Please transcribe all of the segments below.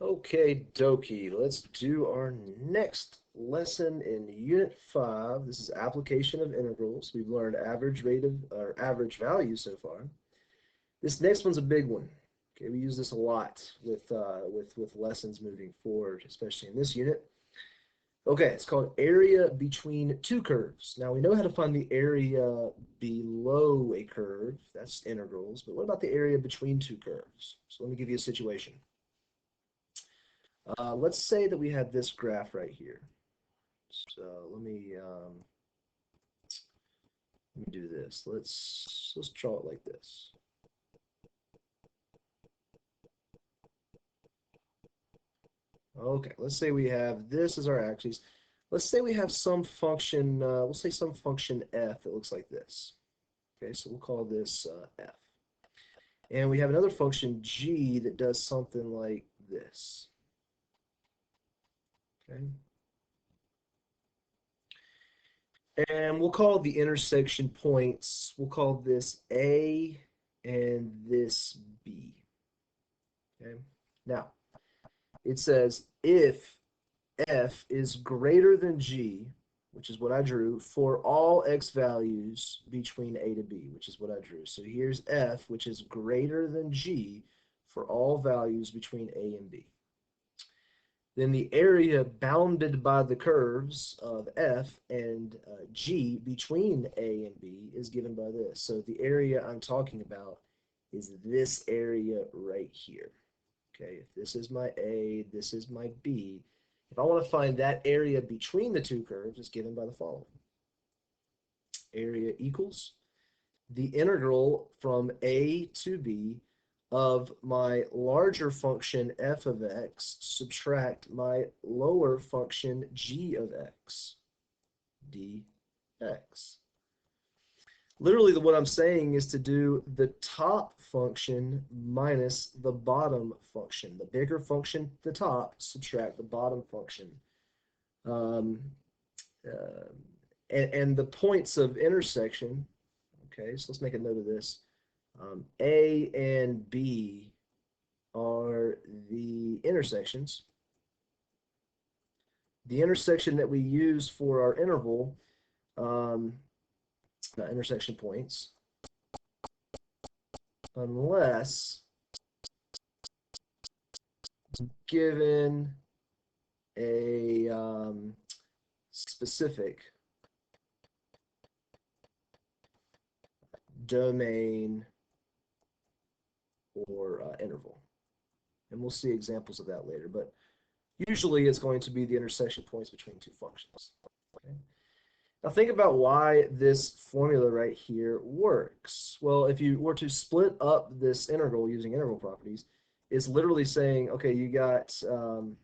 Okay, dokie. Let's do our next lesson in Unit 5. This is application of integrals. We've learned average rate of or average value so far. This next one's a big one. Okay, we use this a lot with lessons moving forward, especially in this unit. Okay, it's called area between two curves. Now we know how to find the area below a curve. That's integrals. But what about the area between two curves? So let me give you a situation. Let's say that we had this graph right here. So let me do this. Let's draw it like this. Okay, let's say we have this as our axis. Let's say we have some function, we'll say some function f that looks like this. Okay, so we'll call this f. And we have another function g that does something like this. Okay. And we'll call the intersection points, we'll call this A and this B. Okay. Now, it says if f is greater than g, which is what I drew, for all x values between a to b, which is what I drew. So here's f, which is greater than g for all values between a and b. Then the area bounded by the curves of f and g between a and b is given by this. So the area I'm talking about is this area right here. Okay, if this is my a, this is my b. If I want to find that area between the two curves, it's given by the following. Area equals the integral from a to b of my larger function f of x subtract my lower function g of x dx. Literally, what I'm saying is to do the top function minus the bottom function. The bigger function, the top, subtract the bottom function. Um, uh, and the points of intersection, okay, so let's make a note of this. A and B are the intersections. The intersection that we use for our interval, intersection points, unless given a specific domain or interval. And we'll see examples of that later, but usually it's going to be the intersection points between two functions. Okay? Now think about why this formula right here works. Well, if you were to split up this integral using integral properties, it's literally saying, okay, you got the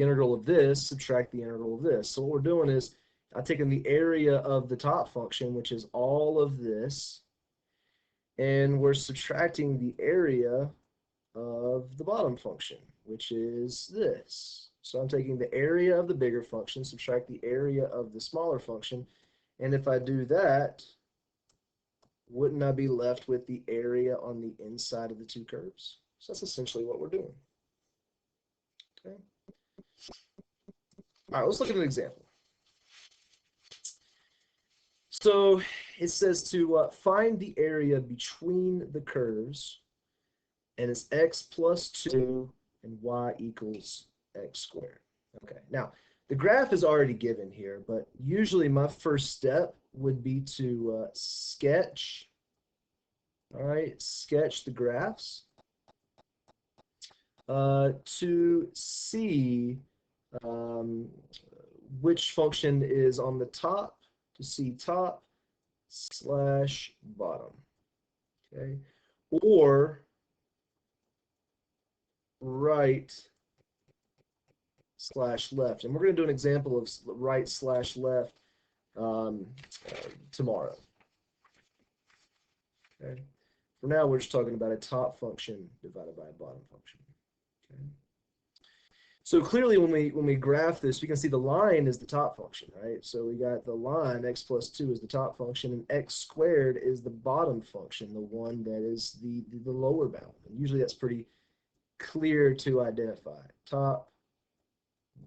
integral of this, subtract the integral of this. So what we're doing is I'm taking the area of the top function, which is all of this, and we're subtracting the area of the bottom function, which is this. So I'm taking the area of the bigger function, subtract the area of the smaller function, and if I do that, wouldn't I be left with the area on the inside of the two curves? So that's essentially what we're doing. Okay. All right, let's look at an example. So it says to find the area between the curves, and it's x plus 2 and y equals x squared. Okay, now the graph is already given here, but usually my first step would be to sketch, all right, sketch the graphs to see which function is on the top, to see top slash bottom, okay, or right slash left. And we're going to do an example of right slash left tomorrow. Okay. For now, we're just talking about a top function divided by a bottom function. Okay. So clearly, when we graph this, we can see the line is the top function, right? So we got the line x plus 2 is the top function, and x squared is the bottom function, the one that is the lower bound. And usually that's pretty clear to identify. Top,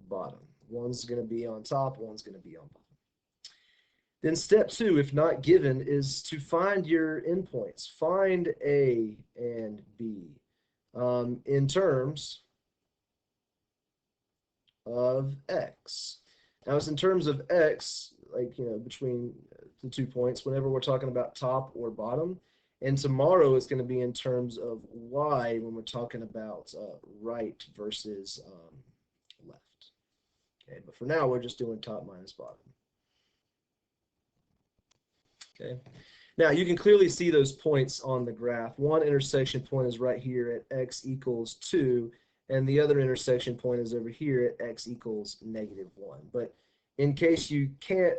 bottom. One's going to be on top, one's going to be on bottom. Then step 2, if not given, is to find your endpoints. Find A and B in terms of x. Now it's in terms of x, like, between the 2 points, whenever we're talking about top or bottom. And tomorrow it's going to be in terms of y when we're talking about right versus left. Okay, but for now we're just doing top minus bottom. Okay. Now you can clearly see those points on the graph. One intersection point is right here at x equals 2, and the other intersection point is over here at x equals -1. But in case you can't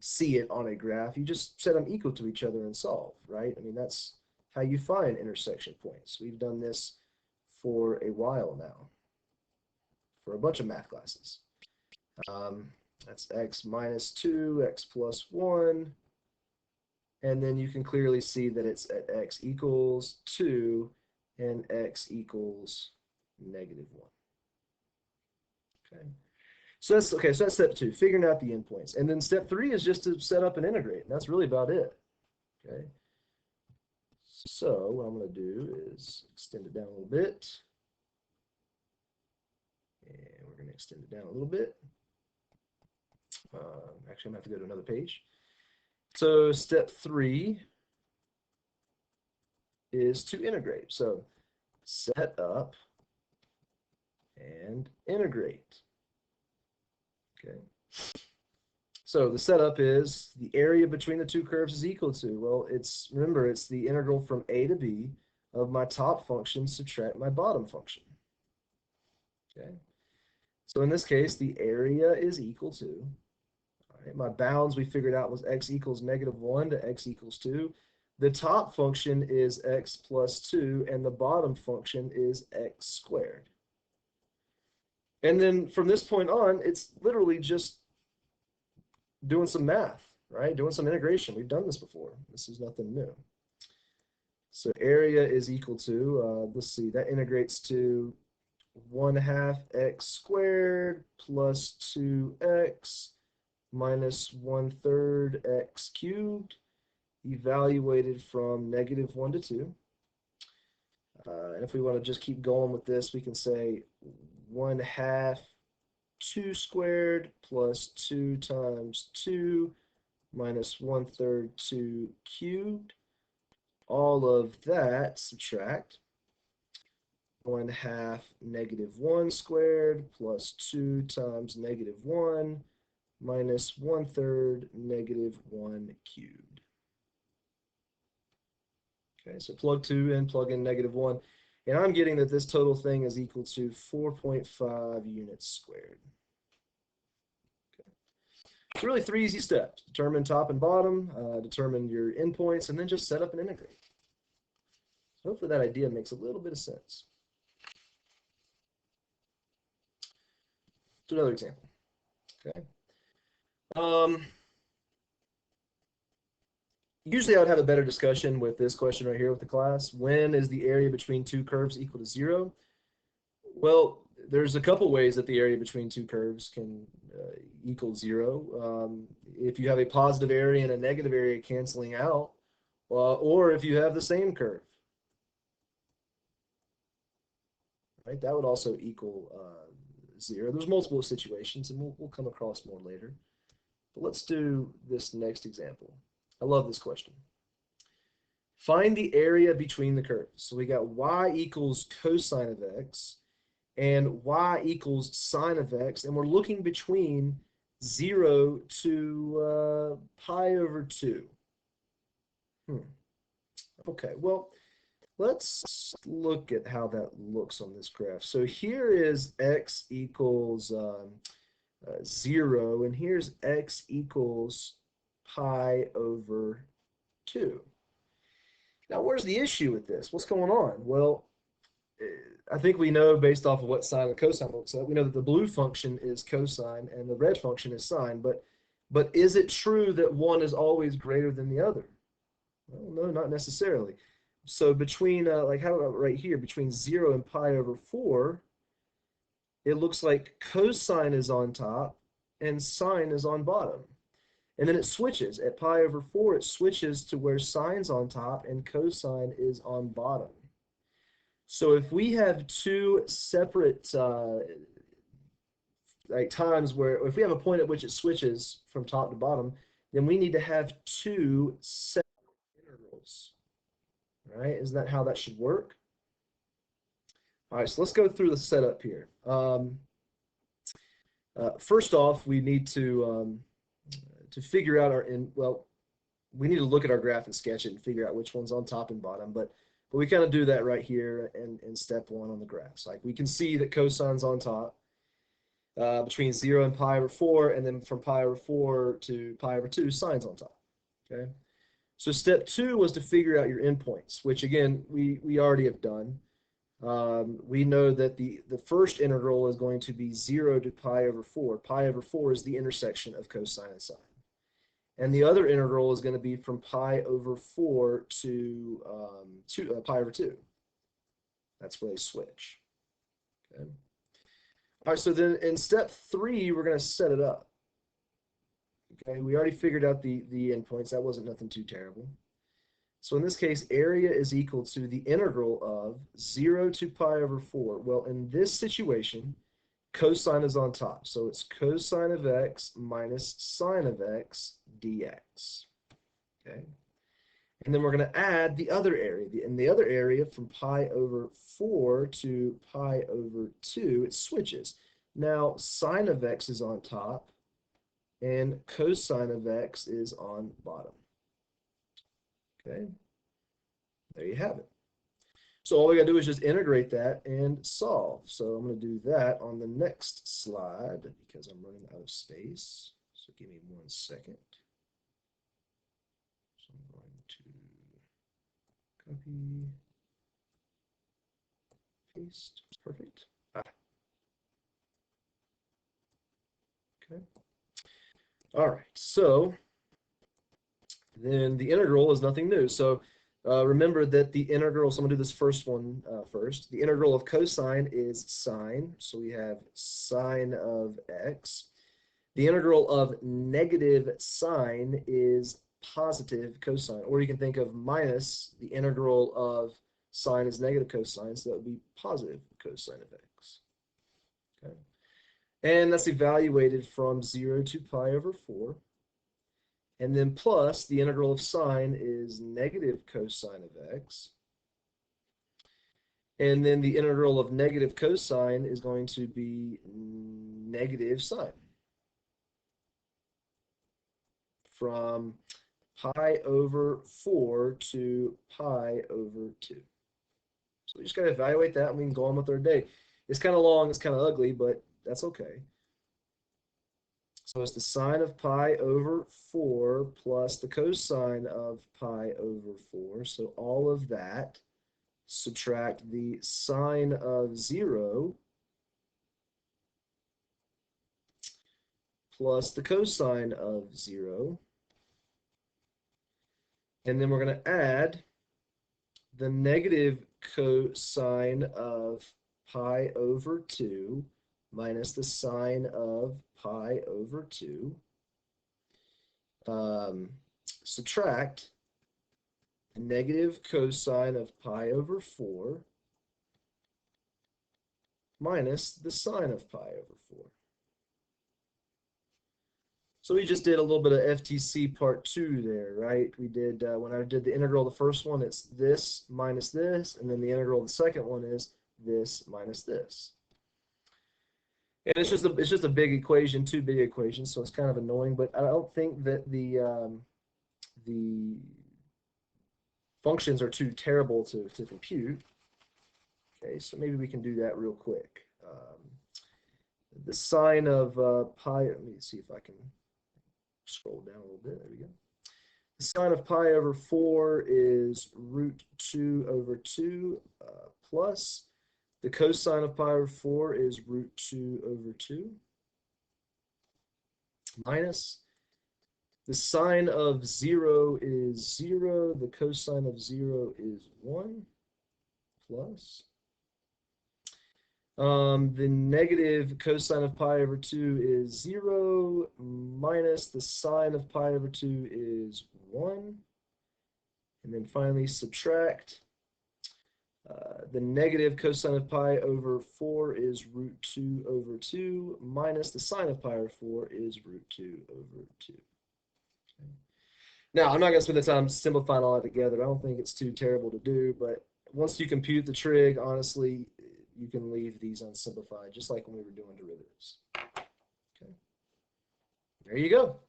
see it on a graph, you just set them equal to each other and solve, right? I mean, that's how you find intersection points. We've done this for a while now, for a bunch of math classes. That's x minus 2, x plus 1. And then you can clearly see that it's at x equals 2 and x equals -1. Okay. So that's step 2, figuring out the endpoints. And then step 3 is just to set up and integrate. And that's really about it. Okay. So what I'm going to do is extend it down a little bit. And we're going to extend it down a little bit. Actually, I'm going to have to go to another page. So step 3 is to integrate. So set up and integrate. Okay. So the setup is the area between the two curves is equal to, well, remember, it's the integral from a to b of my top function subtract my bottom function. Okay. So in this case, the area is equal to, my bounds we figured out was x equals -1 to x equals 2. The top function is x plus 2, and the bottom function is x squared. And then from this point on, it's literally just doing some math, right? Doing some integration. We've done this before. This is nothing new. So area is equal to, let's see, that integrates to 1/2 x squared plus 2x minus 1/3 x cubed, evaluated from -1 to 2. And if we want to just keep going with this, we can say 1/2 2 squared plus 2 times 2 minus 1/3 2 cubed. All of that subtract 1/2 -1 squared plus 2 times -1 minus 1/3 -1 cubed. Okay, so plug 2 in, plug in -1, and I'm getting that this total thing is equal to 4.5 units squared. Okay. It's really 3 easy steps. Determine top and bottom, determine your endpoints, and then just set up and integrate. So hopefully that idea makes a little bit of sense. Do another example. Okay. Usually I would have a better discussion with this question right here with the class. When is the area between two curves equal to 0? Well, there's a couple ways that the area between two curves can equal 0. If you have a positive area and a negative area canceling out, or if you have the same curve. Right, that would also equal 0. There's multiple situations, and we'll come across more later. But let's do this next example. I love this question. Find the area between the curves. So we got y equals cosine of x and y equals sine of x, and we're looking between 0 to pi over 2. Okay, well, let's look at how that looks on this graph. So here is x equals 0, and here's x equals pi over 2. Now, where's the issue with this? What's going on? Well, I think we know based off of what sine and cosine looks like. We know that the blue function is cosine and the red function is sine, but is it true that one is always greater than the other? Well, no, not necessarily. So between, like how about right here, between 0 and pi over 4, it looks like cosine is on top and sine is on bottom. And then it switches. At pi over 4, it switches to where sine's on top and cosine is on bottom. So if we have two separate like times where if we have a point at which it switches from top to bottom, then we need to have two separate integrals. All right, isn't that how that should work? All right, so let's go through the setup here. First off, we need to figure out well, we need to look at our graph and sketch it and figure out which one's on top and bottom, but we kind of do that right here in step 1 on the graphs. Like we can see that cosine's on top between 0 and pi over 4, and then from pi over 4 to pi over 2, sine's on top. Okay. So step 2 was to figure out your endpoints, which again we already have done. We know that the first integral is going to be 0 to pi over 4. Pi over 4 is the intersection of cosine and sine. And the other integral is going to be from pi over 4 to pi over 2. That's where they switch. Okay. All right, so then in step 3, we're going to set it up. Okay, we already figured out the endpoints. That wasn't nothing too terrible. So in this case, area is equal to the integral of 0 to pi over 4. Well, in this situation, cosine is on top. So it's cosine of x minus sine of x dx. Okay. And then we're going to add the other area. In the other area, from pi over 4 to pi over 2, it switches. Now, sine of x is on top, and cosine of x is on bottom. Okay, there you have it. So all we got to do is just integrate that and solve. So I'm going to do that on the next slide because I'm running out of space. So give me 1 second. So I'm going to copy, paste, perfect. Okay. All right, so then the integral is nothing new. So remember that the integral, so I'm gonna do this first one first. The integral of cosine is sine, so we have sine of x. The integral of negative sine is positive cosine, or you can think of minus the integral of sine is negative cosine, so that would be positive cosine of x. Okay. And that's evaluated from 0 to pi over 4. And then plus the integral of sine is negative cosine of x. And then the integral of negative cosine is going to be negative sine. From pi over 4 to pi over 2. So we just got to evaluate that and we can go on with our day. It's kind of long, it's kind of ugly, but that's okay. So it's the sine of pi over 4 plus the cosine of pi over 4. So all of that, subtract the sine of 0 plus the cosine of 0. And then we're going to add the negative cosine of pi over 2 minus the sine of pi over 2. Subtract negative cosine of pi over 4 minus the sine of pi over 4. So we just did a little bit of FTC part 2 there, right? We did, when I did the integral of the first one, it's this minus this, and then the integral of the second one is this minus this. And it's just a big equation, 2 big equations, so it's kind of annoying, but I don't think that the functions are too terrible to compute. Okay, so maybe we can do that real quick. The sine of pi, let me see if I can scroll down a little bit. There we go. The sine of pi over 4 is root 2 over 2 plus the cosine of pi over 4 is root 2 over 2 minus The sine of 0 is 0. The cosine of 0 is 1 plus. The negative cosine of pi over 2 is 0 minus the sine of pi over 2 is 1. And then finally subtract. The negative cosine of pi over 4 is root 2 over 2 minus the sine of pi over 4 is root 2 over 2. Okay. Now, I'm not going to spend the time simplifying all that together. I don't think it's too terrible to do, but once you compute the trig, honestly, you can leave these unsimplified, just like when we were doing derivatives. Okay. There you go.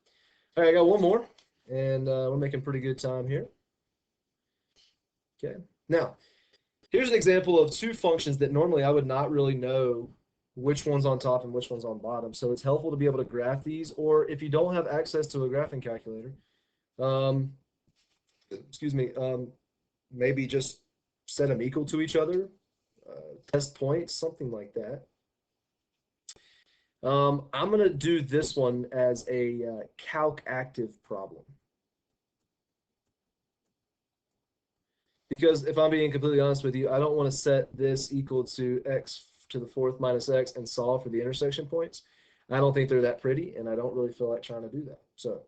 All right, I got one more, and we're making pretty good time here. Okay. Now, here's an example of two functions that normally I would not really know which one's on top and which one's on bottom. So it's helpful to be able to graph these, or if you don't have access to a graphing calculator, maybe just set them equal to each other, test points, something like that. I'm going to do this one as a calc active problem. Because if I'm being completely honest with you, I don't want to set this equal to x to the fourth minus x and solve for the intersection points. I don't think they're that pretty, and I don't really feel like trying to do that. So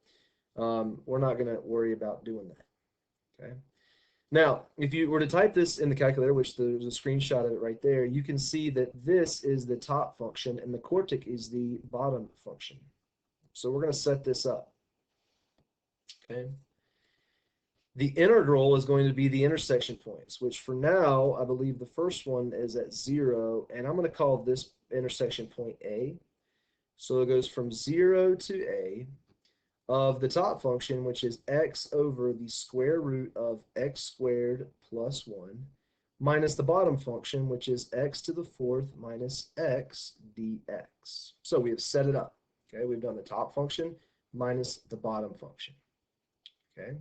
we're not going to worry about doing that. Okay. Now, if you were to type this in the calculator, which there's a screenshot of it right there, you can see that this is the top function and the quartic is the bottom function. So we're going to set this up. Okay. The integral is going to be the intersection points, which for now, I believe the first one is at 0, and I'm going to call this intersection point A. So it goes from 0 to A of the top function, which is x over the square root of x squared plus 1, minus the bottom function, which is x to the fourth minus x dx. So we have set it up. Okay, we've done the top function minus the bottom function. Okay.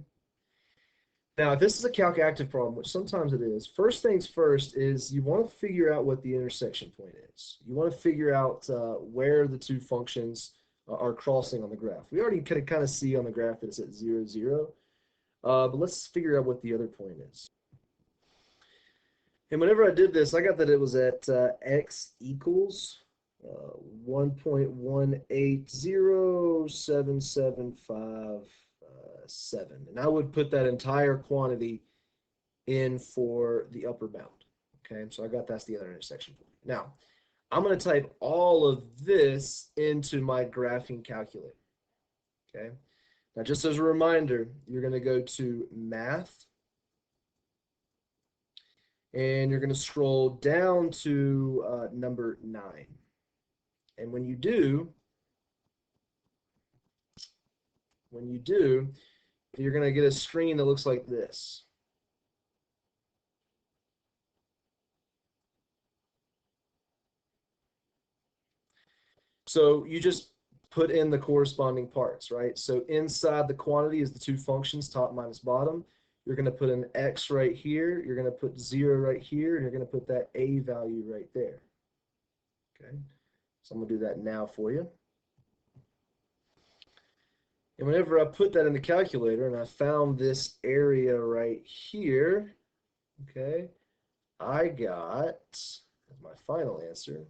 Now, if this is a calc active problem, which sometimes it is, first things first is you want to figure out what the intersection point is. You want to figure out where the two functions are crossing on the graph. We already kind of see on the graph that it's at 0, 0, but let's figure out what the other point is. And whenever I did this, I got that it was at x equals 1.1807757. And I would put that entire quantity in for the upper bound. Okay, so I got that's the other intersection point. Now, I'm going to type all of this into my graphing calculator. Okay, now just as a reminder, you're going to go to Math, and you're going to scroll down to number 9. And when you do, you're going to get a screen that looks like this. So you just put in the corresponding parts, right? So inside the quantity is the two functions, top minus bottom. You're going to put an x right here. You're going to put 0 right here. And you're going to put that a value right there. Okay, so I'm going to do that now for you. And whenever I put that in the calculator and I found this area right here, okay, I got my final answer.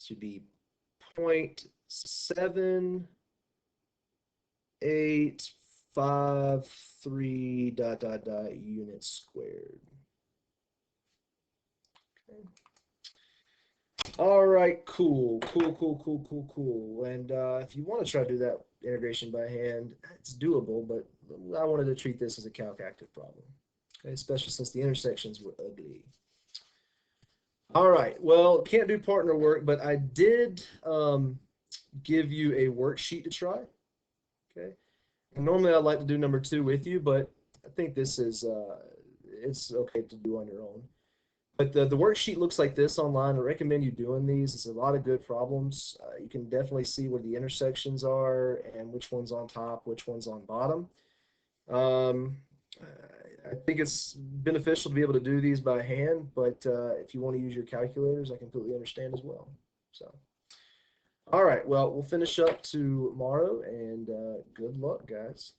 Should be 0.7853 ... units squared. Okay. All right, cool. And if you want to try to do that integration by hand, it's doable, but I wanted to treat this as a calc active problem, okay, especially since the intersections were ugly. All right, well, can't do partner work, but I did give you a worksheet to try. Okay, and normally I'd like to do number 2 with you, but I think this is it's okay to do on your own. But the worksheet looks like this online. I recommend you doing these. It's a lot of good problems. You can definitely see where the intersections are and which one's on top, which one's on bottom. I think it's beneficial to be able to do these by hand, but if you want to use your calculators, I completely understand as well. So, All right. Well, we'll finish up tomorrow, and good luck, guys.